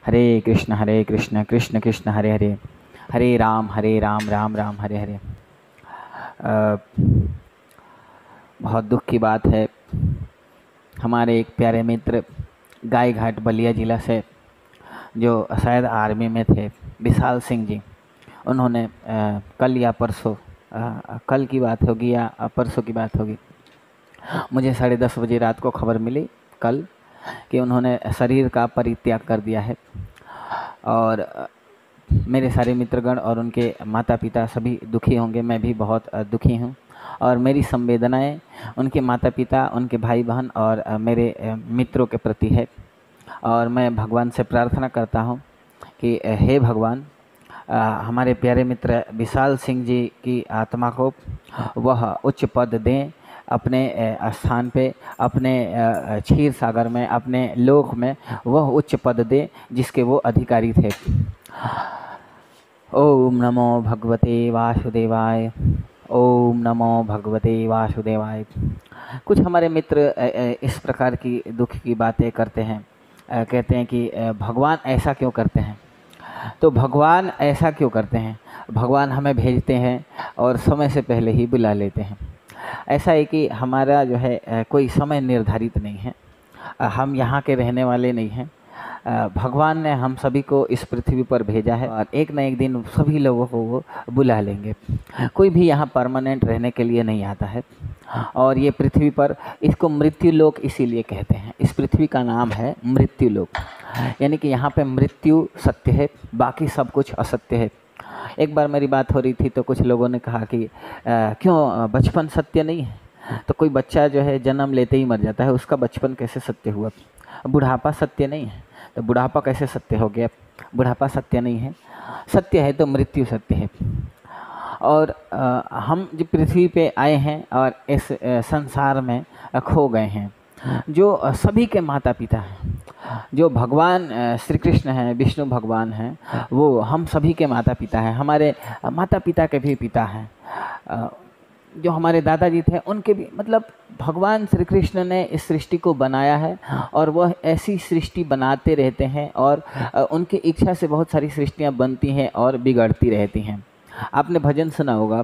हरे कृष्ण कृष्ण कृष्ण हरे हरे, हरे राम राम राम हरे हरे। बहुत दुख की बात है, हमारे एक प्यारे मित्र गाय घाट बलिया ज़िला से जो शायद आर्मी में थे, विशाल सिंह जी, उन्होंने कल या परसों, कल की बात होगी या परसों की बात होगी, मुझे 10:30 बजे रात को खबर मिली कल कि उन्होंने शरीर का परित्याग कर दिया है। और मेरे सारे मित्रगण और उनके माता पिता सभी दुखी होंगे, मैं भी बहुत दुखी हूँ। और मेरी संवेदनाएं उनके माता पिता, उनके भाई बहन और मेरे मित्रों के प्रति है। और मैं भगवान से प्रार्थना करता हूँ कि हे भगवान, हमारे प्यारे मित्र विशाल सिंह जी की आत्मा को वह उच्च पद दें, अपने स्थान पे, अपने क्षीर सागर में, अपने लोक में वह उच्च पद दे जिसके वो अधिकारी थे। ओम नमो भगवते वासुदेवाय, ओम नमो भगवते वासुदेवाय। कुछ हमारे मित्र इस प्रकार की दुख की बातें करते हैं, कहते हैं कि भगवान ऐसा क्यों करते हैं। तो भगवान ऐसा क्यों करते हैं? भगवान हमें भेजते हैं और समय से पहले ही बुला लेते हैं। ऐसा है कि हमारा जो है कोई समय निर्धारित नहीं है, हम यहाँ के रहने वाले नहीं हैं। भगवान ने हम सभी को इस पृथ्वी पर भेजा है और एक न एक दिन सभी लोगों को वो बुला लेंगे। कोई भी यहाँ परमानेंट रहने के लिए नहीं आता है। और ये पृथ्वी पर, इसको मृत्यु लोक इसीलिए कहते हैं, इस पृथ्वी का नाम है मृत्यु लोक। यानी कि यहाँ पे मृत्यु सत्य है, बाकी सब कुछ असत्य है। एक बार मेरी बात हो रही थी तो कुछ लोगों ने कहा कि क्यों बचपन सत्य नहीं है? तो कोई बच्चा जो है जन्म लेते ही मर जाता है, उसका बचपन कैसे सत्य हुआ? बुढ़ापा सत्य नहीं है, तो बुढ़ापा कैसे सत्य हो गया? बुढ़ापा सत्य नहीं है, सत्य है तो मृत्यु सत्य है। और हम जो पृथ्वी पे आए हैं और इस संसार में खो गए हैं, जो सभी के माता पिता हैं, जो भगवान श्री कृष्ण हैं, विष्णु भगवान हैं, वो हम सभी के माता पिता हैं, हमारे माता पिता के भी पिता हैं। जो हमारे दादाजी थे उनके भी, मतलब भगवान श्री कृष्ण ने इस सृष्टि को बनाया है और वह ऐसी सृष्टि बनाते रहते हैं और उनकी इच्छा से बहुत सारी सृष्टियां बनती हैं और बिगड़ती रहती हैं। आपने भजन सुना होगा,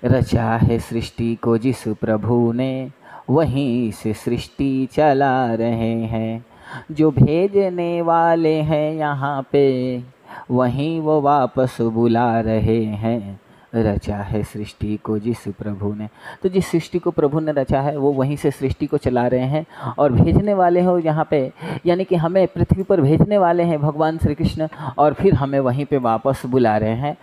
रचा है सृष्टि को जिस प्रभु ने, वहीं से सृष्टि चला रहे हैं। जो भेजने वाले हैं यहाँ पे, वहीं वो वापस बुला रहे हैं। रचा है सृष्टि को जिस प्रभु ने, तो जिस सृष्टि को प्रभु ने रचा है वो वहीं से सृष्टि को चला रहे हैं और भेजने वाले हो यहाँ पे, यानी कि हमें पृथ्वी पर भेजने वाले हैं भगवान श्री कृष्ण और फिर हमें वहीं पे वापस बुला रहे हैं।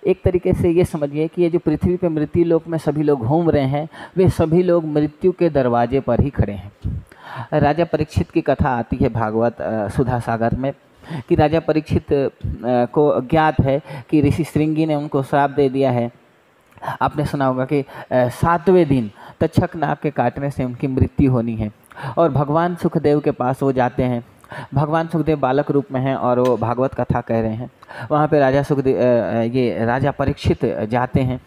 एक तरीके से ये समझिए कि ये जो पृथ्वी पे मृत्यु लोक में सभी लोग घूम रहे हैं, वे सभी लोग मृत्यु के दरवाजे पर ही खड़े हैं। राजा परीक्षित की कथा आती है भागवत सुधा सागर में कि राजा परीक्षित को ज्ञात है कि ऋषि श्रृंगी ने उनको श्राप दे दिया है। आपने सुना होगा कि 7वें दिन तक्षक नाग के काटने से उनकी मृत्यु होनी है और भगवान सुखदेव के पास वो जाते हैं। भगवान सुखदेव बालक रूप में हैं और वो भागवत कथा कह रहे हैं। वहाँ पे राजा परीक्षित जाते हैं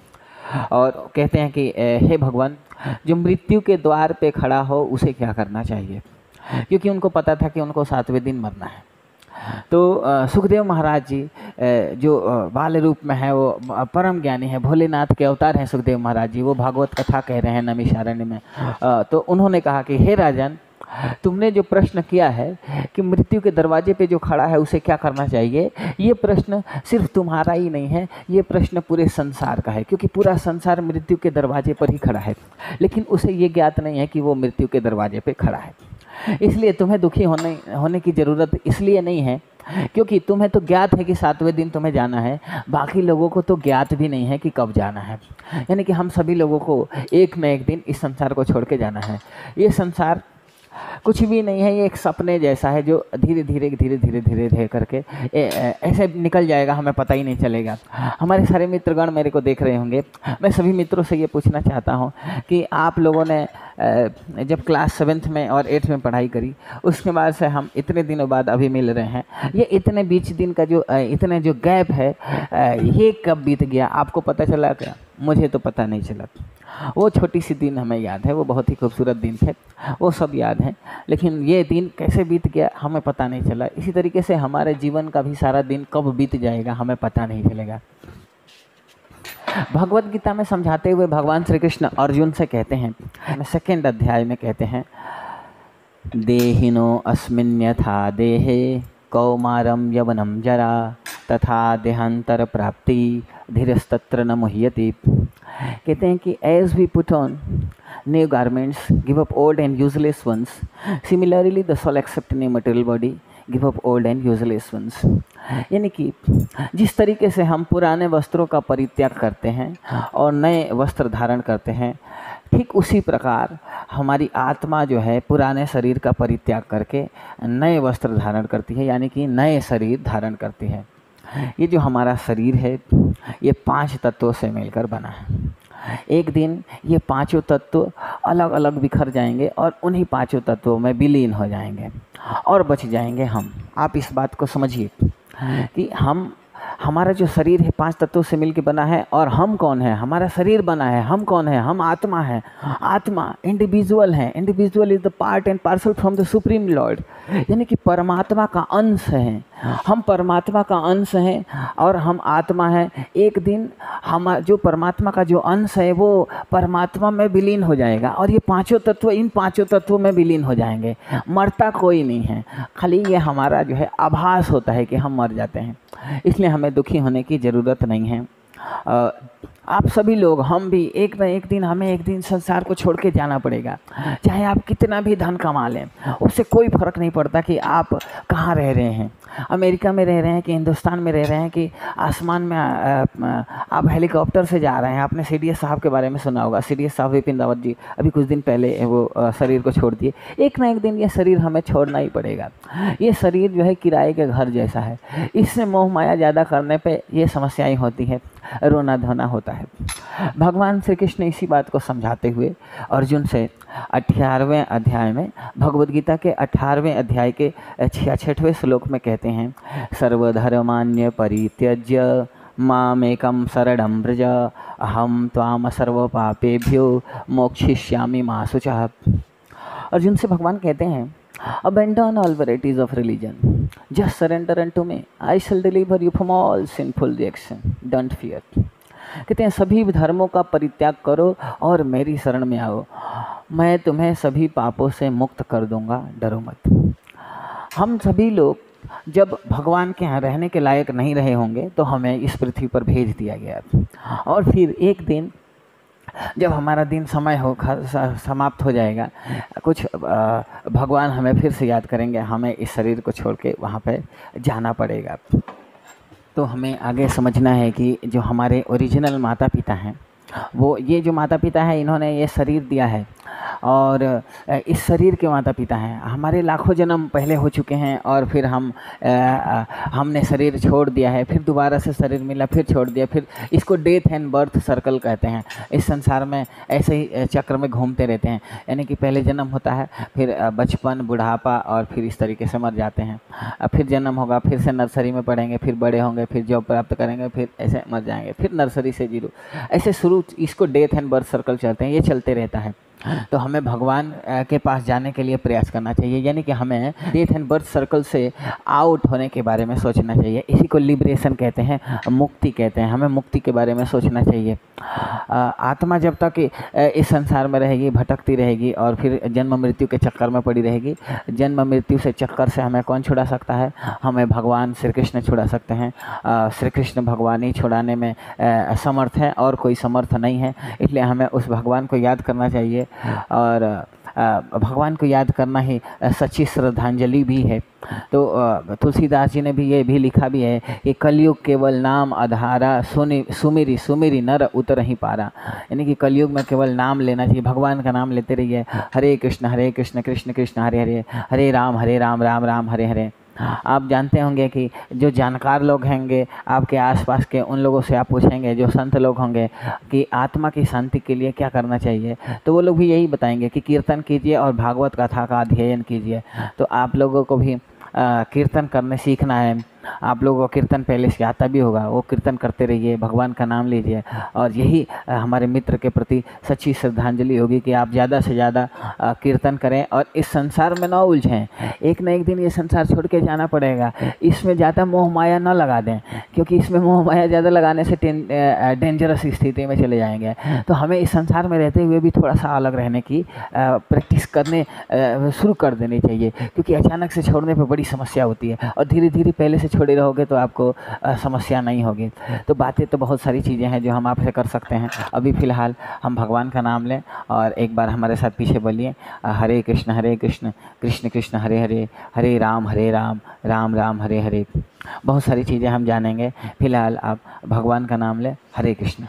और कहते हैं कि हे भगवान, जो मृत्यु के द्वार पे खड़ा हो उसे क्या करना चाहिए, क्योंकि उनको पता था कि उनको 7वें दिन मरना है। तो सुखदेव महाराज जी जो बाल रूप में है, वो परम ज्ञानी है, भोलेनाथ के अवतार हैं सुखदेव महाराज जी, वो भागवत कथा कह रहे हैं नैमिषारण्य में। तो उन्होंने कहा कि हे राजन, तुमने जो प्रश्न किया है कि मृत्यु के दरवाजे पे जो खड़ा है उसे क्या करना चाहिए, ये प्रश्न सिर्फ तुम्हारा ही नहीं है, ये प्रश्न पूरे संसार का है, क्योंकि पूरा संसार मृत्यु के दरवाजे पर ही खड़ा है, लेकिन उसे ये ज्ञात नहीं है कि वो मृत्यु के दरवाजे पे खड़ा है। इसलिए तुम्हें दुखी होने की ज़रूरत इसलिए नहीं है क्योंकि तुम्हें तो ज्ञात है कि 7वें दिन तुम्हें जाना है, बाकी लोगों को तो ज्ञात भी नहीं है कि कब जाना है। यानी कि हम सभी लोगों को एक न एक दिन इस संसार को छोड़ के जाना है। ये संसार कुछ भी नहीं है, ये एक सपने जैसा है जो धीरे धीरे करके ऐसे निकल जाएगा, हमें पता ही नहीं चलेगा। हमारे सारे मित्रगण मेरे को देख रहे होंगे। मैं सभी मित्रों से ये पूछना चाहता हूँ कि आप लोगों ने जब क्लास 7th में और 8th में पढ़ाई करी, उसके बाद से हम इतने दिनों बाद अभी मिल रहे हैं, ये इतने बीच दिन का जो इतने जो गैप है, ये कब बीत गया आपको पता चला क्या? मुझे तो पता नहीं चला। वो छोटी सी दिन हमें याद है, वो बहुत ही खूबसूरत दिन थे, वो सब याद है, लेकिन ये दिन कैसे बीत गया हमें पता नहीं चला। इसी तरीके से हमारे जीवन का भी सारा दिन कब बीत जाएगा हमें पता नहीं चलेगा। भगवत गीता में समझाते हुए भगवान श्री कृष्ण अर्जुन से कहते हैं, 2 अध्याय में कहते हैं, देहिनो अस्मिन्यथा देहे कौमारम यवनम जरा तथा देहांतर प्राप्ति धीरस्तत्र न मुह्यति। कहते हैं कि as we put on new garments give up old and useless ones, similarly the soul accept new material body give up old and useless ones. यानी कि जिस तरीके से हम पुराने वस्त्रों का परित्याग करते हैं और नए वस्त्र धारण करते हैं, ठीक उसी प्रकार हमारी आत्मा जो है पुराने शरीर का परित्याग करके नए वस्त्र धारण करती है, यानी कि नए शरीर धारण करती है। ये जो हमारा शरीर है ये 5 तत्वों से मिलकर बना है। एक दिन ये 5 तत्व अलग अलग बिखर जाएंगे और उन्हीं 5 तत्वों में विलीन हो जाएंगे और बच जाएंगे हम। आप इस बात को समझिए कि हमारा जो शरीर है 5 तत्वों से मिलकर बना है, और हम कौन है? हमारा शरीर बना है। हम कौन है? हम आत्मा है। आत्मा इंडिविजुअल है। Individual is the part and parcel from the supreme Lord, यानी कि परमात्मा का अंश है। हम परमात्मा का अंश हैं और हम आत्मा है। एक दिन हम जो परमात्मा का जो अंश है वो परमात्मा में विलीन हो जाएगा और ये 5 तत्व इन 5 तत्वों में विलीन हो जाएंगे। मरता कोई नहीं है, खाली ये हमारा जो है आभास होता है कि हम मर जाते हैं, इसलिए हमें दुखी होने की ज़रूरत नहीं है। आप सभी लोग, हम भी एक न एक दिन, हमें एक दिन संसार को छोड़ के जाना पड़ेगा। चाहे आप कितना भी धन कमा लें, उससे कोई फ़र्क नहीं पड़ता कि आप कहाँ रह रहे हैं, अमेरिका में रह रहे हैं कि हिंदुस्तान में रह रहे हैं कि आसमान में आप हेलीकॉप्टर से जा रहे हैं। आपने सीडीएस साहब के बारे में सुना होगा। सीडीएस साहब विपिन रावत जी अभी कुछ दिन पहले वो शरीर को छोड़ दिए। एक ना एक दिन ये शरीर हमें छोड़ना ही पड़ेगा। ये शरीर जो है किराए के घर जैसा है, इससे मोह माया ज़्यादा करने पे ये समस्याएं होती है, रोना धोना होता है। भगवान श्री कृष्ण इसी बात को समझाते हुए अर्जुन से 18वें अध्याय में, भगवद गीता के 18वें अध्याय के 66वें श्लोक में कहते हैं, सर्वधर्मान्य परित्यज्य मामेकं शरणं व्रज अहम त्वाम सर्व पापेभ्यो मोक्षयिष्यामि मा शुचः। अर्जुन से भगवान कहते हैं, abandon all varieties of religion, just surrender unto me, I shall deliver you from all sinful reaction, don't fear। कहते हैं सभी धर्मों का परित्याग करो और मेरी शरण में आओ, मैं तुम्हें सभी पापों से मुक्त कर दूंगा, डरो मत। हम सभी लोग जब भगवान के यहाँ रहने के लायक नहीं रहे होंगे तो हमें इस पृथ्वी पर भेज दिया गया, और फिर एक दिन जब हमारा दिन समय हो समाप्त हो जाएगा, कुछ भगवान हमें फिर से याद करेंगे, हमें इस शरीर को छोड़ के वहाँ पे जाना पड़ेगा। तो हमें आगे समझना है कि जो हमारे ओरिजिनल माता पिता हैं, वो ये जो माता पिता हैं इन्होंने ये शरीर दिया है और इस शरीर के माता पिता हैं। हमारे लाखों जन्म पहले हो चुके हैं और फिर हमने शरीर छोड़ दिया है, फिर दोबारा से शरीर मिला, फिर छोड़ दिया, फिर इसको डेथ एंड बर्थ सर्कल कहते हैं। इस संसार में ऐसे ही चक्र में घूमते रहते हैं, यानी कि पहले जन्म होता है, फिर बचपन, बुढ़ापा और फिर इस तरीके से मर जाते हैं। फिर जन्म होगा, फिर से नर्सरी में पढ़ेंगे, फिर बड़े होंगे, फिर जॉब प्राप्त करेंगे, फिर ऐसे मर जाएंगे, फिर नर्सरी से 0, ऐसे शुरू, इसको डेथ एंड बर्थ सर्कल चलते हैं, ये चलते रहता है। तो हमें भगवान के पास जाने के लिए प्रयास करना चाहिए, यानी कि हमें डेथ एंड बर्थ सर्कल से आउट होने के बारे में सोचना चाहिए। इसी को लिबरेशन कहते हैं, मुक्ति कहते हैं। हमें मुक्ति के बारे में सोचना चाहिए। आत्मा जब तक इस संसार में रहेगी, भटकती रहेगी और फिर जन्म मृत्यु के चक्कर में पड़ी रहेगी। जन्म मृत्यु से चक्कर से हमें कौन छुड़ा सकता है? हमें भगवान श्री कृष्ण छुड़ा सकते हैं। श्री कृष्ण भगवान ही छुड़ाने में समर्थ हैं और कोई समर्थ नहीं है, इसलिए हमें उस भगवान को याद करना चाहिए। और भगवान को याद करना ही सच्ची श्रद्धांजलि भी है। तो तुलसीदास जी ने भी ये भी लिखा भी है कि कलयुग केवल नाम आधारा, सुमिरी सुमिरी नर उतर ही पारा। यानी कि कलयुग में केवल नाम लेना चाहिए, भगवान का नाम लेते रहिए। हरे कृष्ण कृष्ण कृष्ण हरे हरे, हरे राम राम राम हरे हरे। आप जानते होंगे कि जो जानकार लोग होंगे आपके आसपास के, उन लोगों से आप पूछेंगे, जो संत लोग होंगे कि आत्मा की शांति के लिए क्या करना चाहिए, तो वो लोग भी यही बताएंगे कि कीर्तन कीजिए और भागवत कथा का अध्ययन कीजिए। तो आप लोगों को भी कीर्तन करने सीखना है आप लोगों को कीर्तन पहले से आता भी होगा, वो कीर्तन करते रहिए, भगवान का नाम लीजिए, और यही हमारे मित्र के प्रति सच्ची श्रद्धांजलि होगी कि आप ज़्यादा से ज़्यादा कीर्तन करें और इस संसार में ना उलझें। एक ना एक दिन ये संसार छोड़ के जाना पड़ेगा, इसमें ज़्यादा मोह माया ना लगा दें, क्योंकि इसमें मोह माया ज़्यादा लगाने से डेंजरस स्थिति में चले जाएंगे। तो हमें इस संसार में रहते हुए भी थोड़ा सा अलग रहने की प्रैक्टिस करने शुरू कर देनी चाहिए, क्योंकि अचानक से छोड़ने पे बड़ी समस्या होती है, और धीरे धीरे पहले से छोड़े रहोगे तो आपको समस्या नहीं होगी। तो बातें तो बहुत सारी चीज़ें हैं जो हम आपसे कर सकते हैं। अभी फ़िलहाल हम भगवान का नाम लें और एक बार हमारे साथ पीछे बोलिए, हरे कृष्ण कृष्ण कृष्ण हरे हरे, हरे राम राम राम हरे हरे। बहुत सारी चीज़ें हम जानेंगे, फ़िलहाल आप भगवान का नाम लें। हरे कृष्ण।